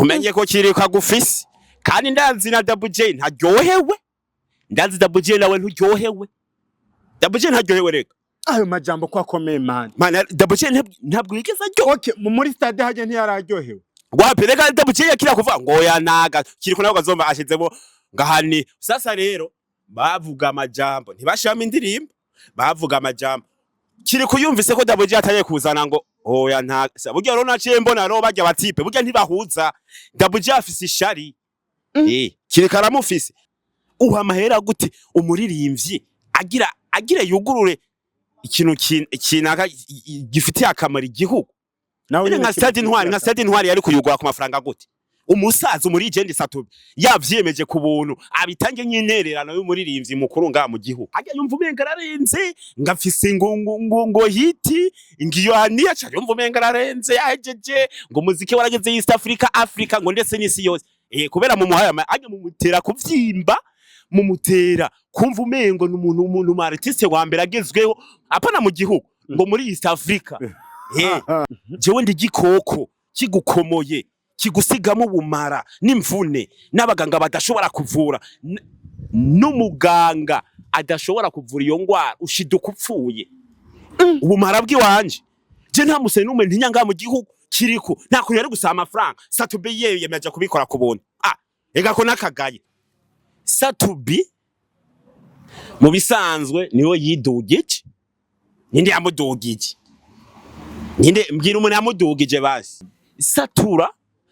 umenye ko kiri kagufisi kandi ndazi na Double J ntaryohewe ndazi Double J nawe nturyohewe Double J ntaryohewe reka ayo majambo kwa komeye man Double J ntabwo yigeze aryo okay muri stade haje ntiyararyohewe wapi reka Double J yakira kuvuga ngo yanaga kiri kunaho gazomba ashizemo ngahani sasa rero bavuga amajambo ntibashama indirimbo bavuga amajambo kiri kuyumvise ko Double J ataye kuzana ngo oya nta burya rero naciye mbona ro bajya batipe burya ntibahuza Double J afise ishari kiri karamufise uha mahera gute umuririmbyi agira yugurure ikintu kinaka gifitiye akamaro igihugu nawe nka stade intwari yari kuyugura ku mafaranga gute umusaza muri Jendi Satubi yavyemeje ku buntu abitange nk'intererano y'umuririmbyi mukuru nga mu gihugu ajya yumva umenga ararenze ngafise ngo hiti ngiyo haniya cha yumva umenga ararenze yajeje ngo muziki warageze East Africa ngo ndetse n'isi yose kubera mu muhaya ajya mu mutera kuvyimba mu mutera kumva umengo n'umuntu mu artiste wa mbere agezweho apana mu gihugu ngo muri East Africa jewe ndi gikoko kigukomoye kigusigamo ubumara n'imvune n'abaganga badashobora kuvura n'umuganga adashobora kuvura iyo ngwara ushiduka upfuye ubumara bw'iwanje je nta musene n'umwe ntinyanga mu gihugu kiriko nta kuntu yari gusaba amafaranga Satubi yemeje kubikora ku buntu ega ko nakagaye Satubi mu bisanzwe niwe yidugije ninde yamudugije ninde mbwira umuntu yamudugije basi Satura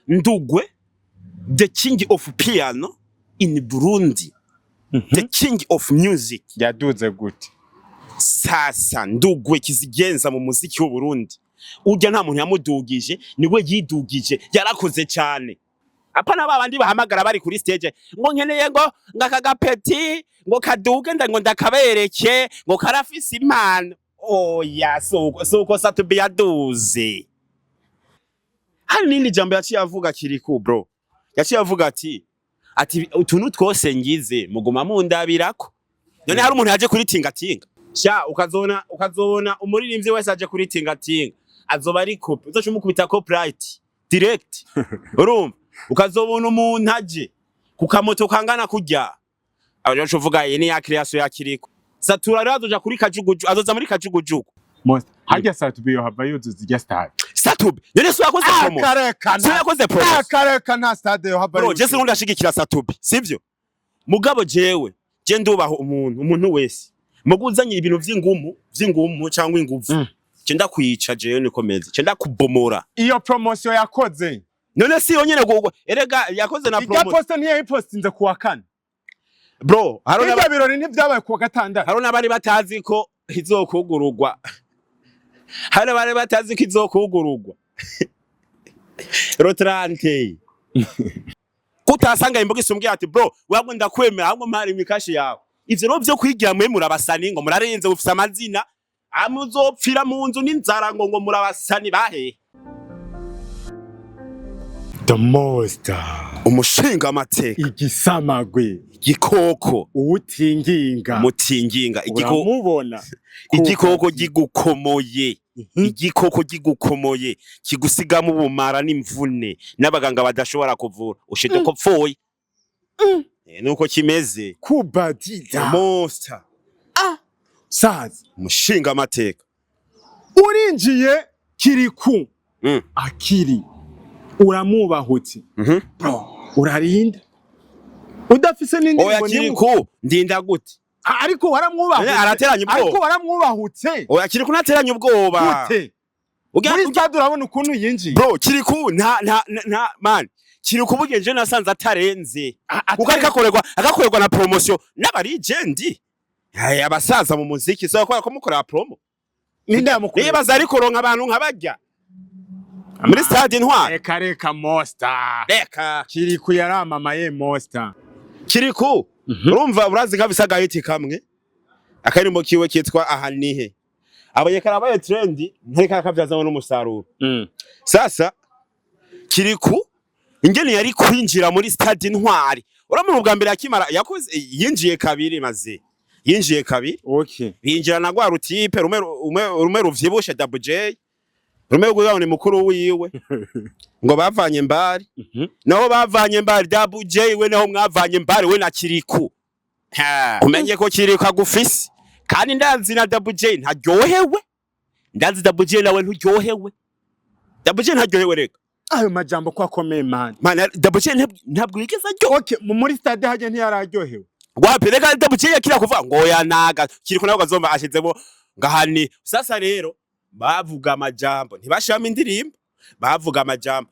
Ndugwe the king of piano in Burundi the king of music yaduze gute sasa Ndugwe kizigenza mu muziki w'u Burundi urya nta muntu yamudugije niwe yidugije yarakoze cyane apana babandi bahamagara bari kuri stage ngo nkeneye ngo ngakagapeti ngo kaduge ngo ndakabereke ngo karafise impano oya soko Satubi yaduze hari nindi jambo yaciye avuga kiriko bro yaciye avuga ati utuntu twose ngize muguma mundabirako none hari umuntu yaje kuri tingatinga sha ukazona umuririmbyi wese aje kuri tingatinga azoba ari copy uzoshumukubita copyright direct urumva ukazobona umuntu aje kukamoto kangana kujya abaje uvuga yene ya creation ya kiriko Satura razoja kuri kajuguju azoza muri kajugujugu most hajya Satubi yo hava yuzuza ya stade Satubi none so yakoze promo so yakoze promo akareka nta stade yo hava bro Jesse ndashigikira Satubi sivyo mugabo je ndubaho umuntu wese muguzanye ibintu vy'ingumu cyangwa inguvu je ndakwica je nikomeze je ndakubomora iyo promotion yakoze none si yonyene erega yakoze na promo ya post ntiyayipostinze kuwa kane bro harona birori ntivyabaye kuwa gatandatu harona bari batazi ko izokugurugwa hano bari batazi ko izokugurugwa rotrante kutasanga imboga isumbye ati bro wabwo ndakwemera ahubwo mpari imikashi yawe ivyo no byo kwigira mwe murabasani ngo murarenze ufise amazina amuzopfira mu nzu n'inzara ngo murabasani bahe the monster umushinga amateka igisamagwe igikoko uwutinginga mutinginga igikoko gigukomoye igikoko gigukomoye kigusigamo ubumara n'imvune n'abaganga badashobora kuvura ushide ko pfoye nuko kimeze kubadida monster sazi umushinga amateka urinjiye kiriku akiri uramubahutse bro urarinda udafise nindi oya kiriku ndinda gute ariko waramwubahutse arateranya ubwoba ariko waramwubahutse oya kiriku nateranya ubwoba gute muri stade urabona ukuntu yinjiye bro kiriku nta man kiriku bugenje nasanze atarenze kuko akakorerwa na promotion n'abari jendi abasaza mu muziki so ko mukorera promo ninde yamukuru nibaza ariko ronka abantu nkabajya muri stade intwari reka monster reka kiriku yaramamaye monster kiriku urumva urazi kabisa hiti kamwe akarimo kiwe kitwa ahanihe abanyekara baye trend ntareka kavyazamo n'umusaruro sasa kiriku ingene yari kwinjira muri stade intwari uramwe ubwa mbere yakimara yakoze yinjiye kabiri maze yinjiye kabiri okay binjira na gwa rutipe rume ruvyibushe Double J Romeo gwa ni mukuru wiwe ngo bavanye mbari naho bavanye mbari Double J we naho mwavanye mbari we na Kiriku umenye ko Kiriku agufise kandi ndazi na Double J ntaryohewe ndazi Double J nawe nturyohewe Double J ntaryohewe reka ayo majambo kwa komeye man Double J ntabwo yigeze aryo okay muri stade haje ntiyararyohewe wapi reka Double J yakira kuvuga ngo yanaga Kiriku nawe gazomba ashizemo ngahani sasa rero bavuga amajambo ntibashama indirimbo bavuga amajambo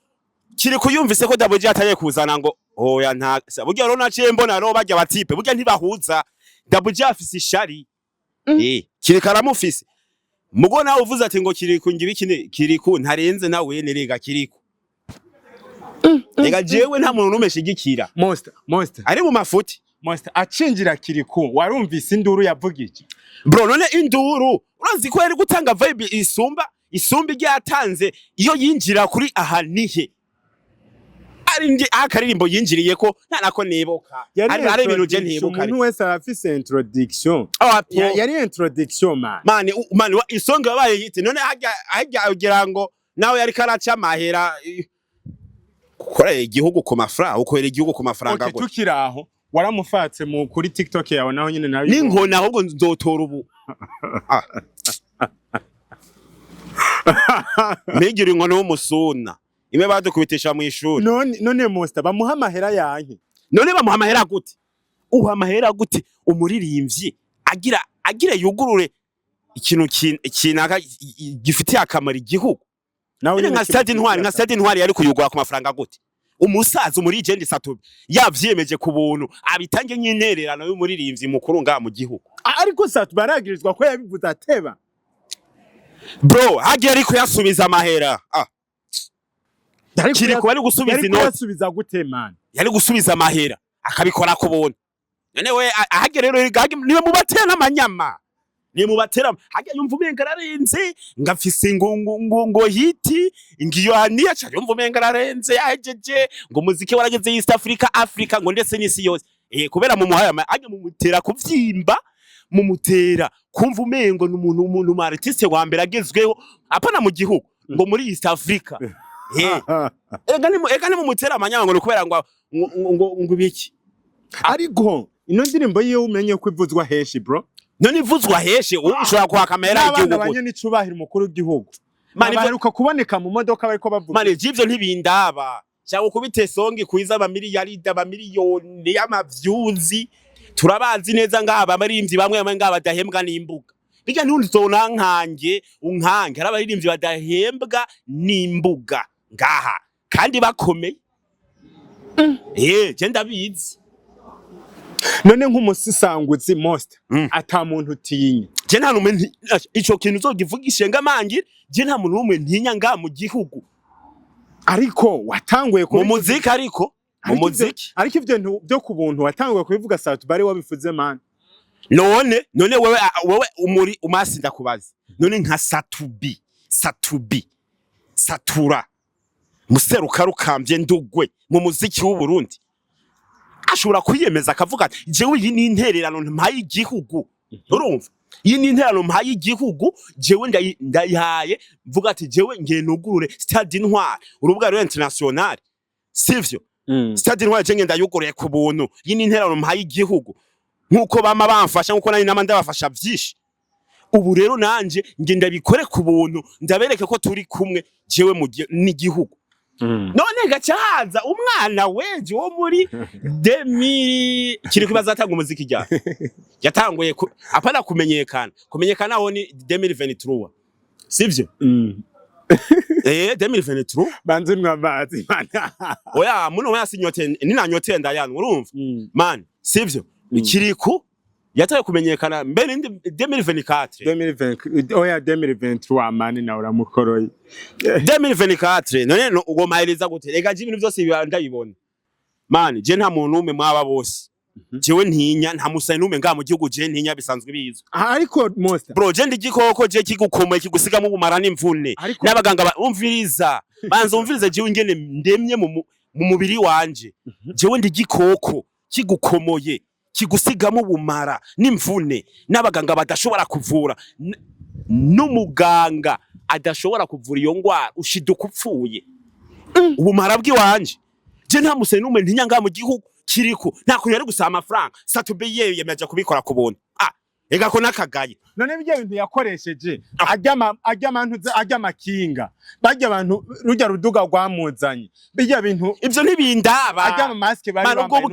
Kiriku yumvise ko Double J ataye kuzana ngo oya nta burya rero naciye mbona ro bajya batipe burya ntibahuza Double J afise ishari Kiriku aramufise mugo nawe uvuze ati ngo Kiriku ngibiki Kiriku ntarenze nawe nerega Kiriku Ega jewe nta muntu numeshigikira Monster ari mu mafuti Monster acinjira Kiriku warumvise induru yavugije bro none induru urazi ko yari gutanga vibe isumba ryatanze iyo yinjira kuri ahanihe ari akaririmbo yinjiriye ko ntanako nibuka ari ibintu je ntibuka umuntu wese arafise introduction yari introduction man isonga yabaye hiti none hajya ugira ngo nawe yari karaca mahera ukora igihugu ku mafaranga ukorera igihugu ku mafaranga go tukiraho waramufatse mu kuri TikTok yawe naho nyine nayo ninkona ahubwo nzotora ubu Migiri inkono w'umusuna ime badukubitisha mu ishuri none Monster bamuha amahera yanke none bamuha amahera gute uha amahera gute umuririmbyi agira yugurure ikintu kinaka gifitiye akamaro igihugu nawe nka stade intwari yari kuyugura ku mafaranga gute umusaza umuri Jendi Satubi yavyemeje ku buntu abitange nk'intererano y'umuririmbyi mukuru nga mu gihugu ariko Satubi baragirizwa ko yabivuze ateba bro hagiye ariko yasubiza amahera Kiriku bari gusubiza inoti yasubiza gute man yari gusubiza amahera akabikora ku buntu none we hagiye rero niwe mubatera n'amanyama ni mubatera hagiye yumva umenga ararenze ngafise ngo hiti ngiyo haniya cyane yumva umenga ararenze yahejeje ngo muziki warageze East Africa ngo ndetse n'isi yose kubera mu muhaya ajya mu mutera kuvyimba mu mutera kumva umengo n'umuntu mu artiste wa mbere agezweho apana mu gihugu ngo muri East Africa ega ni mu mutera amanyama ngo kubera ngo biki ariko ino ndirimbo yiyo umenye ko ivuzwa heshi bro none ivuzwa heshe ushobora kwa kamera igihugu abanye n'icubahira umukuru w'igihugu baheruka kuboneka mu modoka bariko bavuga mane jivyo ntibindaba cyangwa kubite songi kuiza amamiliyoni y'amavyuzi turabazi neza ngaba abaririmbyi bamwe ngaba badahembwa n'imbuga bijya ntundi zona nkange unkange arabaririmbyi badahembwa n'imbuga ngaha kandi bakomeye je ndabizi none nk'umusisangutsi Monster ata muntu utinya je nta numwe ico kintu uzogivugishe ngamangira je nta muntu numwe ntinya nga mu gihugu ariko watanguye mu muziki ariko mu muziki ariko ivyo byo ku buntu watanguye kubivuga Satubi bari wabifuze man none wewe umuri umasinda kubaza none nka Satura museruka rukambye ndugwe mu muziki w'u Burundi ashobora kwiyemeza akavuga ati jewe iyi ni intererano mpaye igihugu urumva iyi ni intererano mpaye igihugu jewe ndayihaye mvuga ati jewe ngiye nugurure stade intwari urubuga rwa international sivyo stade intwari je ngenda yugurure ku buntu iyi ni intererano mpaye igihugu nkuko bama bamfasha nkuko nari nama ndabafasha vyinshi ubu rero nanje ngenda bikore ku buntu ndabereke ko turi kumwe jewe mu n'igihugu none gacahaza umwana weje wo muri 2000 kiri kubazatanga umuziki rya yatanguye apana kumenyekana aho ni 2023 sivyo 2023 banze mwamazi oya muno yasinyote ninanyote ndayana urumva man sivyo Kiriku yataye kumenyekana mbere 2024 oya 2023 mani na uramukoroye 2024 none ugo mahiriza gute ega ibintu byose ndabibona man je nta muntu umwe mwaba bose jewe ntinya nta musayi numwe nga mu gihugu je ntinya bisanzwe bizwe ariko Monster bro je ndigikoko je kigukomoye kigusigamo ubumara n'imvune n'abaganga umviriza banza umviriza jewe ingene ndemye mu mubiri wanje jewe ndigikoko kigukomoye kigusigamo ubumara n'imvune n'abaganga badashobora kuvura n'umuganga adashobora kuvura iyo ngwara ushiduka upfuye. Ubumara bw'iwanje je nta museni n'umwe ntinyanga mu gihugu kiriko nta kuntu yari gusaba amafaranga Satube yemeje kubikora ku buntu. Ega ko nakagaye. None bijya bintu yakoresheje ajya amakinga bajya abantu rujya ruduga rwamuzanye bijya bintu ivyo ntibindaba ajya mu mask bari bambaye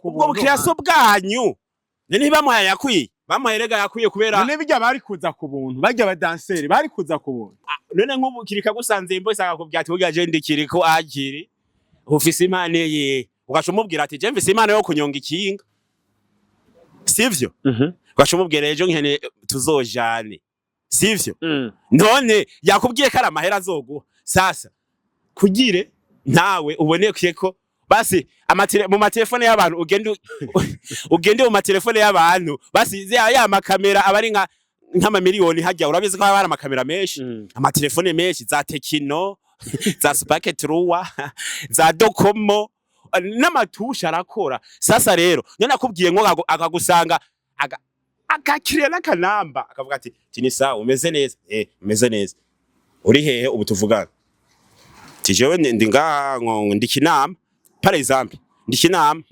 ubwo bukiraso bwanyu ntibamuhaye yakwiye bamuherega yakwiye kubera none bijya bari kuza ku buntu bajya abadanseri bari kuza ku buntu. None nk'ubu kirika gusanze imbosa akakubyati burya je ndikiriko akiri ufise impano ye ugashomubwira ati je mfise impano yo kunyonga ikinga sivyo ugashomubwira ejo nkene tuzojane sivyo none yakubwiye kara amahera azoguha sasa kugire nawe ubonekye ko basi mu matelefone y'abantu ugende mu matelefone y'abantu basi ya makamera abari nk'ama miliyoni hajya urabizi ko hari amakamera menshi amatelefone menshi za Tekino za Spark Truwa za Docomo n'amatusha arakora sasa rero none akubwiye ngo akagusanga akakiriye n'akanamba akavuga ati tini sawa umeze neza umeze neza uri hehe ubu tuvugana tijewe ndi ndikinama par exemple ndikinama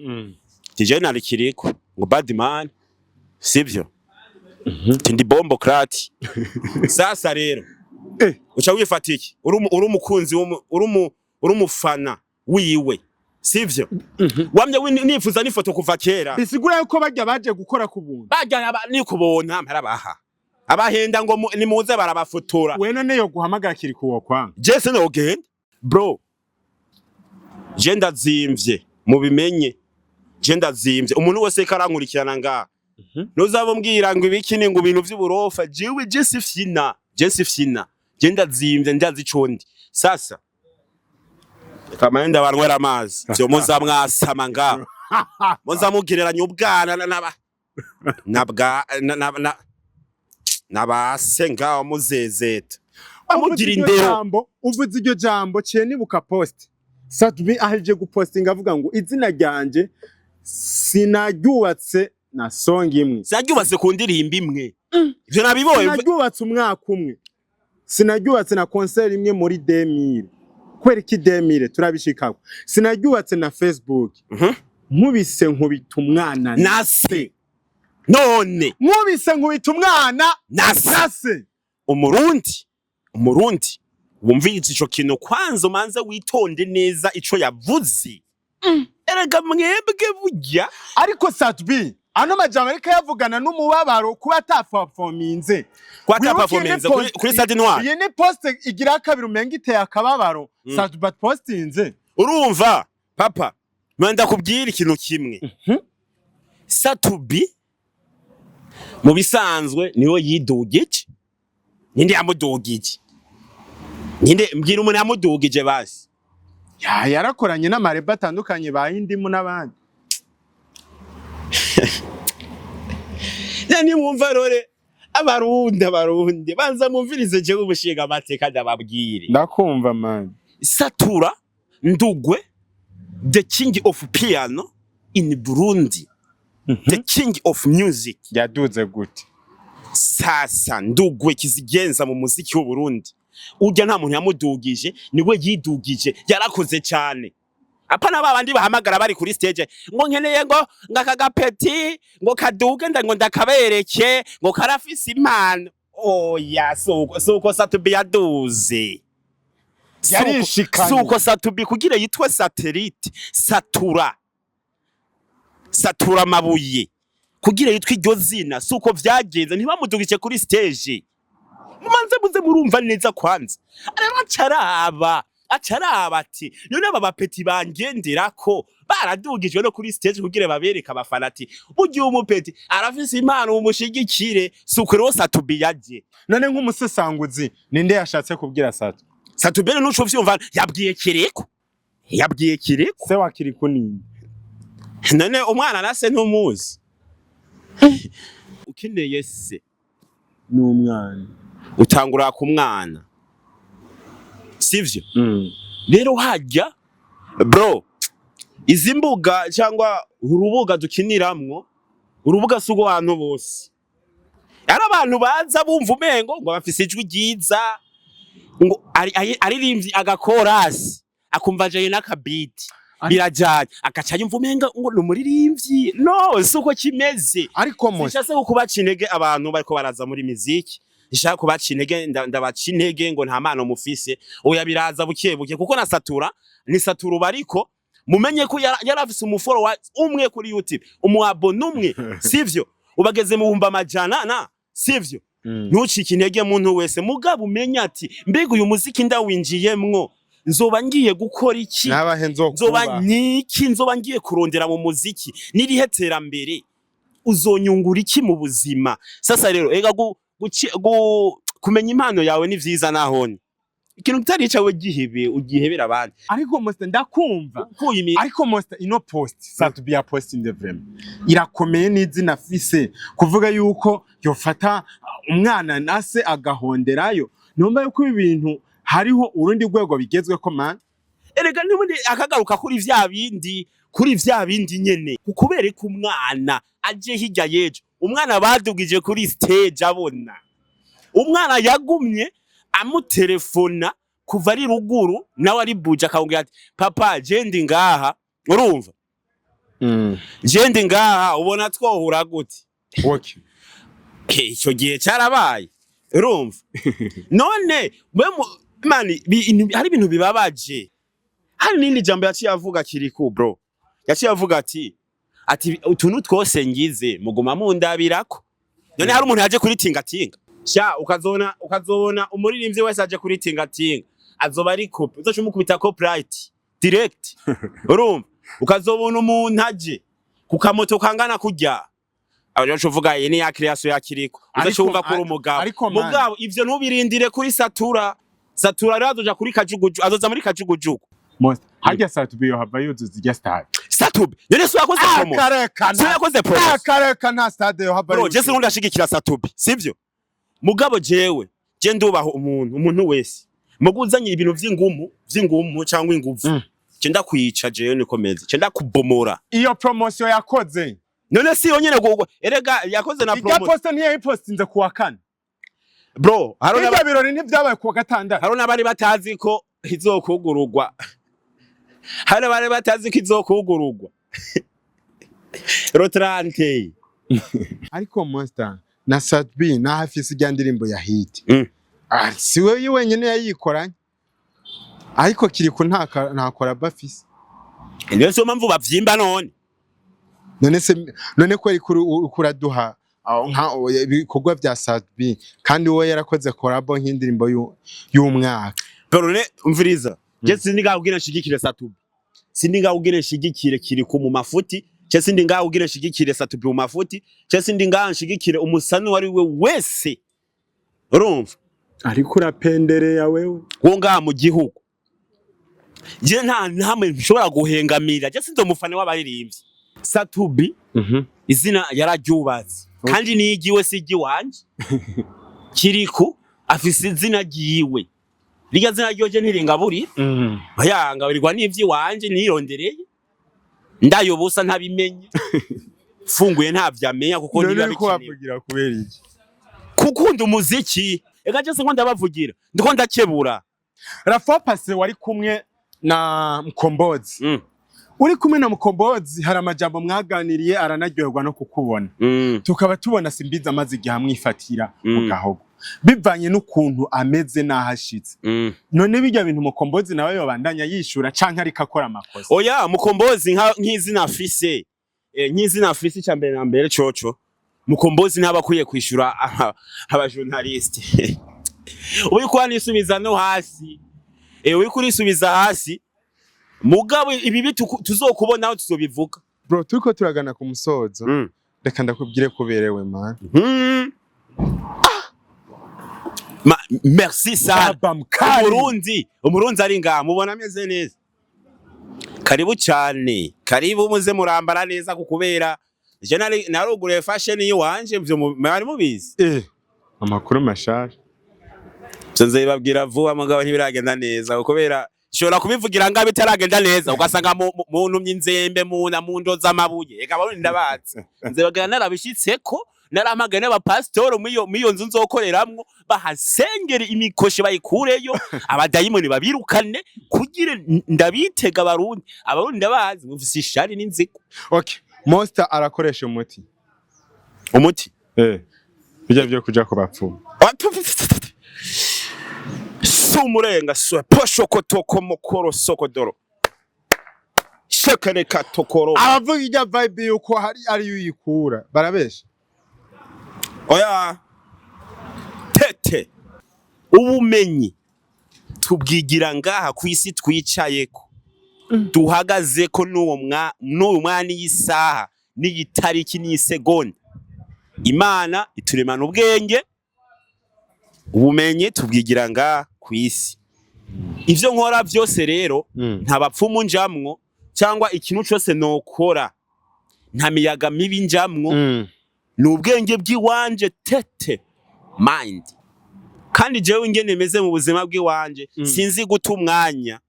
tijewe nari kiriko ngo badman sivyo tindi bombo krati sasa rero uca wifata iki uri umukunzi uri umufana wiwe sivyo wamye nifuza n'ifoto kuva kera bisigura yuko bajya baje gukora ku buntu bajya ni kubona mparabaha abahenda ngo nimuze barabafotora we none yo guhamagara kiri kuwo kwanga Jesse no genda bro je ndazimvye mubimenye je ndazimvye umuntu wese karankurikirana nga nuzabambwira ngo ibikini ngo ibintu vy'uburofa jewe Jesse fina je ndazimvye ndazi condi sasa kamanda banwera amazi byo muza mwasama nga muza mugereranya ubwana nabasenga muzezeta amugira indero uvuze iryo jambo cye nibuka post Satube aheje gupostinga avuga ngo izina ryanje sinaryubatse na song imwe sinaryubatse ku ndirimbo imwe ivyo nabiboye sinaryubatse umwaka umwe sinaryubatse na concert imwe muri 2000 kwera iki 2000 turabishikako sinaryubatse na Facebook nkubise nkubita umwana nase none nkubise nkubita umwana nase umurundi wumvise ico kintu kwanza umanze witonde neza ico yavuze erega mwebwe burya ariko Satube ano majambo ariko yavugana n'umubabaro kuba ataperforminze kuri Stade Noir iyi ni post igira kabiri umenga iteye akababaro Satube postinze urumva papa mwenda kubwira ikintu kimwe Satube mu bisanzwe niwe yidugije ninde yamudugije ninde mbwira umuntu yamudugije basi yarakoranye n'amareba atandukanye bahindimo n'abandi yani mwumva rore abarundi banza mumvirize je ubushinga amateka ndababwire ndakumva man Satura Ndugwe the king of piano in Burundi the king of music yaduze gute sasa Ndugwe kizigenza mu muziki w'u Burundi urya nta muntu yamudugije niwe yidugije yarakoze cyane apana babandi bahamagara bari kuri stage ngo nkeneye ngo ngakagapeti ngo kaduge ngo ndakabereke ngo karafise impano oya suko Satube yaduze suko Satube kugira yitwe satellite satura mabuye kugira yitwe iryo zina suko vyagenze ntibamudugije kuri stage mumanze muze murumva neza kwanza areba acaraba ati none aba bapeti bangenderako baradugijwe no kuri stage kugira babereka abafana ati ugiye umupeti arafise impano umushigikire suko rero Satube yaje none nk'umusesanguzi ninde yashatse kubwira Satube n'uco vyumva yabwiye kireko se wakiri kunini none umwana nase ntumuzi ukeneye se n'umwana utangura ku mwana sivyo rero hajya bro izi mbuga cyangwa urubuga dukiniramwo urubuga sugo abantu bose ari abantu baza bumva umengo ngo bafise ijwi ryiza ngo aririmvye agakorasi akumva jaye n'akabiti birajanye agaca yumva umenga ngo numuririmvyi no suko kimeze ariko mose sishase kubaca intege abantu bariko baraza muri muziki ishaka kubaca intege ndabaca intege ngo nta mano mufise oya biraza bukebuke kuko nasatura ni satura bariko mumenye ko yarafise umuforo wa umwe kuri YouTube umuabone umwe sivyo ubageze mu bumba majana na sivyo ntucike intege muntu wese mugabo umenya ati mbega uyu muziki ndawinjiyemwo nzoba ngiye gukora iki nzoba ngiye kurondera mu muziki nirihe terambere uzonyungura iki mu buzima sasa rero ega kumenya impano yawe ni vyiza nahone ikintu kitarica we gihebe ugihebera abandi ariko most ndakumva ariko most ino post satubi ya post in the vrem irakomeye n'izina afise kuvuga yuko yofata umwana nase agahonderayo numva yuko ibintu hariho urundi rwego bigezwe ko man erega nibundi akagaruka kuri vya bindi nyene ukubere ku mwana aje hirya yejo umwana badugije kuri stage abona umwana yagumye amutelefona kuva ari ruguru nawe ari buja akongera ati papa je ndi ngaha urumva je ndi ngaha ubona twohura gute okay icyo gihe cyarabaye urumva none mani hari ibintu bibabaje hari nindi jambo yaciye avuga Kiriku bro yaciye avuga ati utuntu twose ngize muguma mundabirako none hari umuntu yaje kuri tingatinga sha ukazona umuririmbyi wese aje kuri tingatinga azoba ari copy uzoshumukubita copyright direct urumva ukazobona umuntu aje kukamoto kangana kujya abaje uvuga yene ya creation ya Kiriku uzashumva kuri mugabo ivyo ntubirindire kuri satura razoja kuri kajuguju azoza muri kajugujugu most hajya satubi yo hava yuzuza ijya stade satubi none so yakoze promo so yakoze promo akareka nta stade yo hava bro Jesse nundi ashigikira satubi sivyo mugabo jewe je ndubaho umuntu wese muguzanye ibintu vy'ingumu cyangwa inguvu je ndakwica jewe nikomeze je ndakubomora iyo promotion yakoze none si yonyene gugwa erega yakoze na promotion ija post niyo postinze kuwa kane bro harona birori ntivyabaye kuwa gatandatu harona bari batazi ko izokugurugwa hano bari batazi ko izokugurugwa rotrante ariko monster na Satbi na hafise ijya ndirimbo ya hit siwe wenyene yayikoranye ariko Kiriku ntakora bafise niyo so mpamvu bavyimba none ko ari kuraduha nka ibikorwa bya Satbi kandi wowe yarakoze collabo nk'indirimbo y'umwaka pero ne umviriza je sindinga ubwira nshigikire Satubi sindinga ubwira nshigikire Kiriku mu mafuti je sindinga ubwira nshigikire Satubi mu mafuti je sindinga nshigikire umusani wari we wese urumva ariko urapendereye wewe wonga mu gihugu je nta ntamwe nshobora guhengamira je sindo mufane w'abaririmbyi Satubi izina yararyubaze kandi nigiwe sigi wanje Kiriku afise izina giwe liga zina ryoje ntiringaburi bayangabirirwa n'ivyi wanje nirondereye ndayobusa ntabimenye funguye ntavyamenya kuko niba bikigira kubera iki kukunda umuziki ega je ngo ndabavugira ndiko ndakebura Rafa Pase wari kumwe na Mkombozi uri kumwe na Mkombozi hari amajambo mwaganiriye aranaryoherwa no kukubona tukaba tubona Simbiza amaze igihe amwifatira mu gahogo bivanye n'ukuntu ameze nahashitse none bijya bintu Mkombozi nawe yobandanya yishura canke ariko akora amakosa oya Mkombozi nk'izina afise cyambere na mbere coco Mkombozi ntabakwiye kwishura aba journaliste uyu kwa nisubiza no hasi uyu kuri subiza hasi mugabo ibi tuzokubona aho tuzobivuga bro turiko turagana ku musozo reka ndakubwire kuberewe man merci sana umurundi ari ngaha mubona ameze neza karibu cyane karibu muze murambara neza kukubera je narugure fashion yiwanje byo mwari mubizi amakuru mashasha nze babwira vuba mugabo ntibiragenda neza kubera shora kubivugira ngabe bitaragenda neza ugasanga muntu myinzembe mu ndoza amabuye eka barundi ndabatse nze bagana narabishitseko naramagana n'abapasitoro miyo nzu nzokoreramwo bahasengere imikoshe bayikureyo abadayimoni babirukane kugira ndabitega abarundi ndabazi mufise ishari n'inzigo. Okay, Monster arakoresha umuti bijya byo kuja ku bapfumu sumurenga so poshokotoko mokoro sokodoro shekane katokoro. abavuga ijya vibe yuko hari ari yuyikura barabesha. Oya tete ubumenyi tubwigira ngaha kwisi twicayeko duhagazeko n'uwo mwanya y'isaha n'igitariki n'isegonda Imana ituremana ubwenge ubumenyi tubwigira ngaha kwisi. Ivyo nkora byose rero nta bapfumu njamwo cyangwa ikintu cyose nokora nta miyaga mibi njamwo n'ubwenge bw'iwanje tete mind. Kandi jewe ingene meze mu buzima bw'iwanje sinzi guta umwanya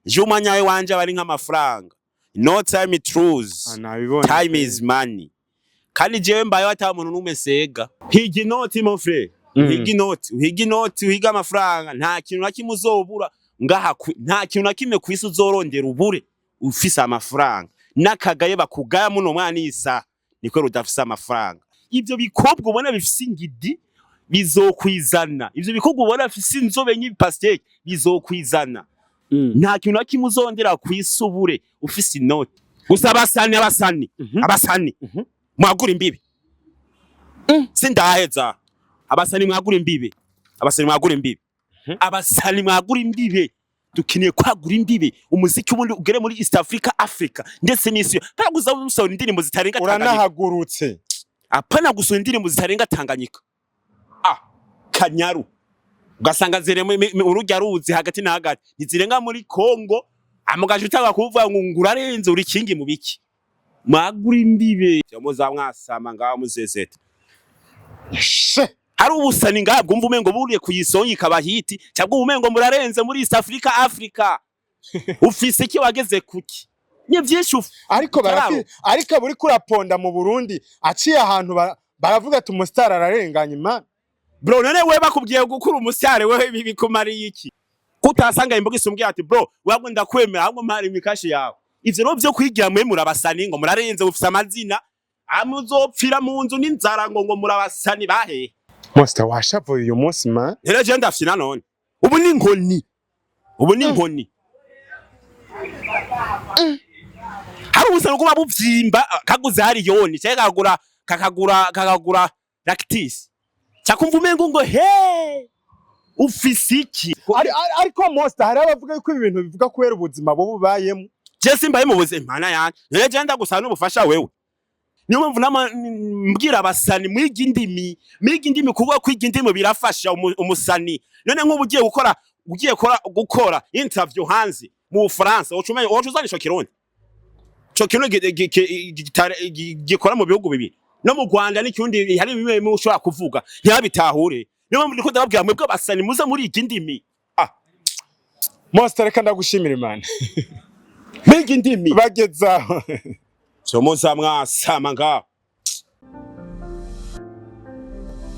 je umwanya wanje bari nk'amafaranga. No time is truth, time is money. Kandi jewe mbaye ata muntu numwe sega higi noti mon frère higi noti uhiga amafaranga nta kintu nakimwe uzobura ngaha nta kintu nakimwe kwisi uzorondera ubure ufise amafaranga nakagaye bakugaya muno mwana isa niko rudafise amafaranga. Ivyo bikobwa ubona bifise ingidi bizokwizana, ivyo bikobwa ubona bifise inzobe nk'ipasteke bizokwizana. Nta kintu nakimwe uzondera kwisubure ufise inoti. Gusa abasani mwagura imbibe sindaheza abasani mwagura imbibe abasani mwagura imbibe dukiniye kwagura imbibe umuziki ubundi ugere muri East Africa ndetse n'isi paraguza usaba indirimbo zitarenga Tanganyika. Uranahagurutse apana gusura indirimbo zitarenga Tanganyika Kanyaru ugasanga zire urujya ruzi hagati na hagati nizirenga muri Kongo amugaje utanga kuvuga ngo ngurarenze uri kingi mu biki mwagura imbibe muza mwasama ngaho muzezeta hari ubusani ngabwo umva umengo buriye kuyisonyika bahiti cyangwa umengo murarenze muri East Africa ufise iki wageze kuki ni byinshi ariko buri kuraponda mu Burundi aciye ahantu baravuga ati umustar ararenganya imana bro. None we bakubwiye gukura umustar we bikumariye iki kutasanga imboga isumbye ati bro wabwo ndakwemera ahubwo mpari imikashi yawe. Ivyo no byo kwigira mwe murabasani ngo murarenze ufise amazina amuzopfira mu nzu n'inzara ngo murabasani bahe. Monster washavuye uyu munsi man rero ndafina none ubu ni inkoni hari ubusana kuba buvyimba kaguze hari yoni cyangwa kakagura lactis cyakumva umengo ngo he ufise iki. Ariko Monster hari abavuga yuko ibintu bivuga kubera ubuzima bo bubayemo. Je simbaye mu buzima mana yanje rero ndagusana n'ubufasha wewe. Niyo mpamvu mbwira abasani mwiga indimi kuvuga kwiga indimi birafasha umusani. None nk'ubu ugiye gukora interview hanze mu France ucuzanisha Kirundi cyo gikora mu bihugu bibiri no mu Rwanda n'ikirundi hari bimwe ushobora kuvuga ntiyabitahure. Niyo mpamvu ndiko ndababwira mwebwe abasani muze muri indimi. Monster reka ndagushimira imana mwiga indimi bagezaho so muza mwasama ngaho